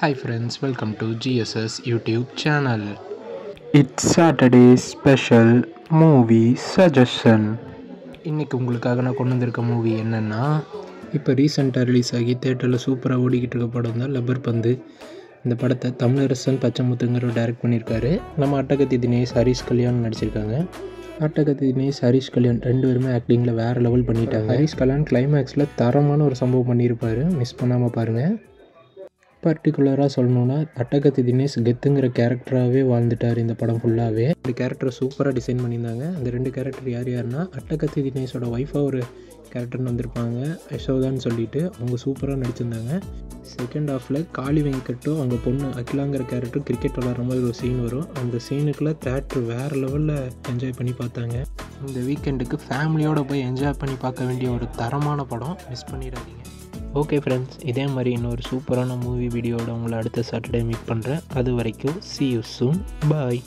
Hi friends, welcome to GSS YouTube channel. It's Saturday special movie suggestion. இன்றைக்கி உங்களுக்காக நான் கொண்டு வந்திருக்க மூவி என்னென்னா, இப்போ ரீசெண்டாக ரிலீஸ் ஆகி தேட்டரில் சூப்பராக ஓடிக்கிட்டு இருக்க படம் தான் லப்பர் பந்து. இந்த படத்தை தமிழரசன் பச்சைமுத்துங்கிற டைரக்ட் பண்ணியிருக்காரு. நம்ம அட்டகத்தி தினேஷ், ஹரிஷ் கல்யாண் நடிச்சிருக்காங்க. அட்டகத்தி தினேஷ், ஹரிஷ் கல்யாண் ரெண்டு பேருமே ஆக்டிங்கில் வேறு லெவல் பண்ணிட்டாங்க. ஹரிஷ் கல்யாண் கிளைமேக்ஸில் தரமான ஒரு சம்பவம் பண்ணியிருப்பார், மிஸ் பண்ணாமல் பாருங்கள். பர்டிகுலராக சொல்லணுன்னா அட்டகத்தி தினேஷ் கெத்துங்கிற கேரக்டராகவே வாழ்ந்துட்டார் இந்த படம் ஃபுல்லாகவே. இந்த கேரக்டரை சூப்பராக டிசைன் பண்ணியிருந்தாங்க. அந்த ரெண்டு கேரக்டர் யாருன்னா, அட்டகத்தி தினேஷோட ஒய்ஃபாக ஒரு கேரக்டர்னு வந்திருப்பாங்க, யசோதான்னு சொல்லிட்டு. அவங்க சூப்பராக நடிச்சிருந்தாங்க. செகண்ட் ஹாஃபில் காளி வெங்கட்டும் அவங்க பொண்ணு அகிலாங்கிற கேரக்டர் கிரிக்கெட் விளாட்ற மாதிரி ஒரு சீன் வரும். அந்த சீனுக்குள்ளே தேட்டர் வேறு லெவலில் என்ஜாய் பண்ணி பார்த்தாங்க. இந்த வீக்கெண்டுக்கு ஃபேமிலியோடு போய் என்ஜாய் பண்ணி பார்க்க வேண்டிய ஒரு தரமான படம், மிஸ் பண்ணிடாதீங்க. ஓகே ஃப்ரெண்ட்ஸ், இதே மாதிரி இன்னொரு சூப்பரான மூவி வீடியோட உங்களை அடுத்த சாட்டர்டே மீட் பண்ணுறேன். அது வரைக்கும் see you soon. Bye.